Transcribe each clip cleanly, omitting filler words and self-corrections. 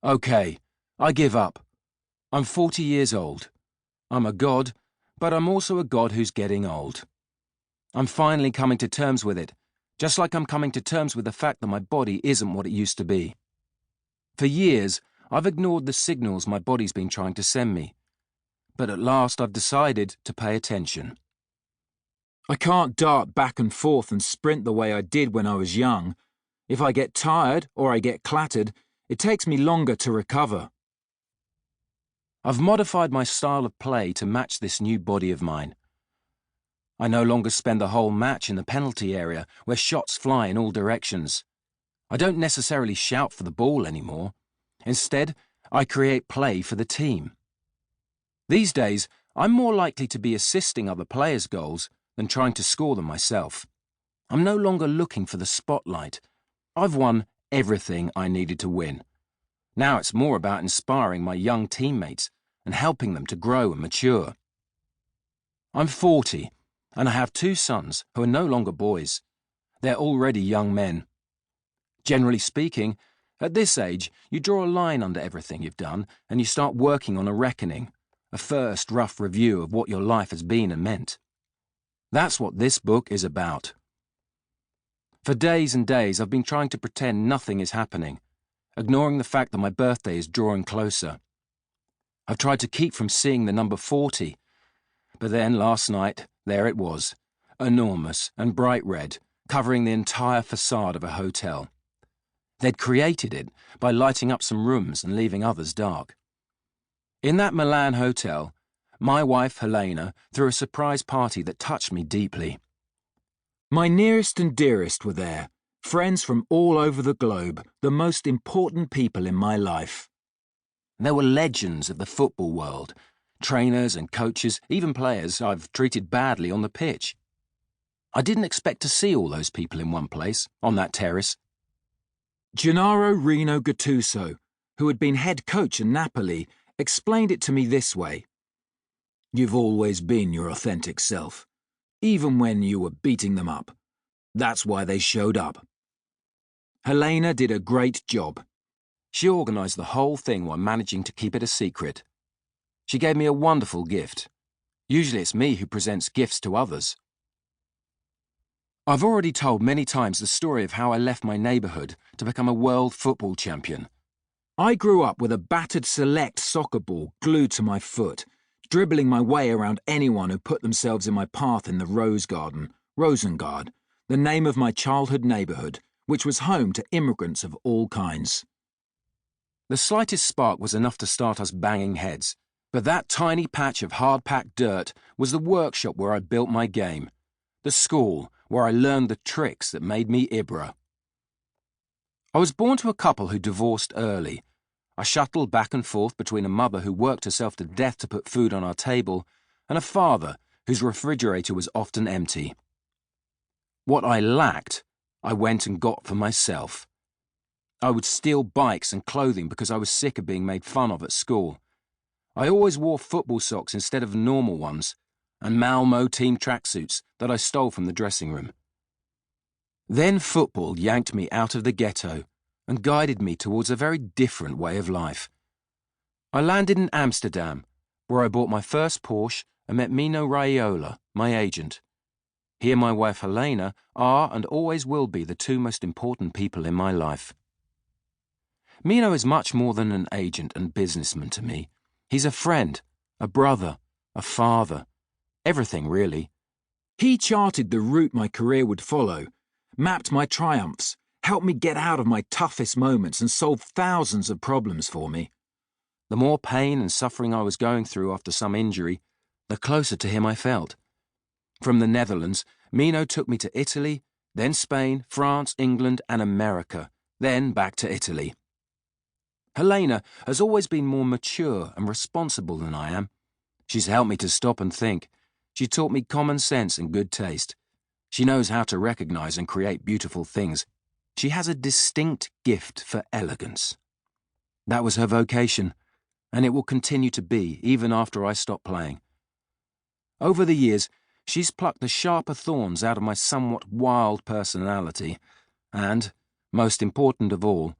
Okay, I give up. I'm 40 years old. I'm a god, but I'm also a god who's getting old. I'm finally coming to terms with it, just like I'm coming to terms with the fact that my body isn't what it used to be. For years, I've ignored the signals my body's been trying to send me. But at last I've decided to pay attention. I can't dart back and forth and sprint the way I did when I was young. If I get tired or I get clattered, it takes me longer to recover. I've modified my style of play to match this new body of mine. I no longer spend the whole match in the penalty area where shots fly in all directions. I don't necessarily shout for the ball anymore. Instead, I create play for the team. These days, I'm more likely to be assisting other players' goals than trying to score them myself. I'm no longer looking for the spotlight. I've won everything I needed to win. Now it's more about inspiring my young teammates and helping them to grow and mature. I'm 40, and I have 2 sons who are no longer boys. They're already young men. Generally speaking, at this age, you draw a line under everything you've done and you start working on a reckoning, a first rough review of what your life has been and meant. That's what this book is about. For days and days, I've been trying to pretend nothing is happening, ignoring the fact that my birthday is drawing closer. I've tried to keep from seeing the number 40, but then last night, there it was, enormous and bright red, covering the entire facade of a hotel. They'd created it by lighting up some rooms and leaving others dark. In that Milan hotel, my wife Helena threw a surprise party that touched me deeply. My nearest and dearest were there, friends from all over the globe, the most important people in my life. There were legends of the football world, trainers and coaches, even players I've treated badly on the pitch. I didn't expect to see all those people in one place, on that terrace. Gennaro Reno Gattuso, who had been head coach at Napoli, explained it to me this way. You've always been your authentic self, even when you were beating them up. That's why they showed up. Helena did a great job. She organised the whole thing while managing to keep it a secret. She gave me a wonderful gift. Usually it's me who presents gifts to others. I've already told many times the story of how I left my neighbourhood to become a world football champion. I grew up with a battered select soccer ball glued to my foot, dribbling my way around anyone who put themselves in my path in the Rose Garden, Rosengard, the name of my childhood neighbourhood, which was home to immigrants of all kinds. The slightest spark was enough to start us banging heads, but that tiny patch of hard-packed dirt was the workshop where I built my game, the school where I learned the tricks that made me Ibra. I was born to a couple who divorced early. I shuttled back and forth between a mother who worked herself to death to put food on our table and a father whose refrigerator was often empty. What I lacked, I went and got for myself. I would steal bikes and clothing because I was sick of being made fun of at school. I always wore football socks instead of normal ones, and Malmo team tracksuits that I stole from the dressing room. Then football yanked me out of the ghetto and guided me towards a very different way of life. I landed in Amsterdam, where I bought my first Porsche and met Mino Raiola, my agent. He and my wife Helena are and always will be the 2 most important people in my life. Mino is much more than an agent and businessman to me. He's a friend, a brother, a father, everything really. He charted the route my career would follow, mapped my triumphs, helped me get out of my toughest moments and solved thousands of problems for me. The more pain and suffering I was going through after some injury, the closer to him I felt. From the Netherlands, Mino took me to Italy, then Spain, France, England and America, then back to Italy. Helena has always been more mature and responsible than I am. She's helped me to stop and think. She taught me common sense and good taste. She knows how to recognise and create beautiful things. She has a distinct gift for elegance. That was her vocation, and it will continue to be even after I stop playing. Over the years, she's plucked the sharper thorns out of my somewhat wild personality, and, most important of all,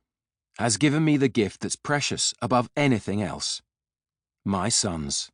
has given me the gift that's precious above anything else. My sons.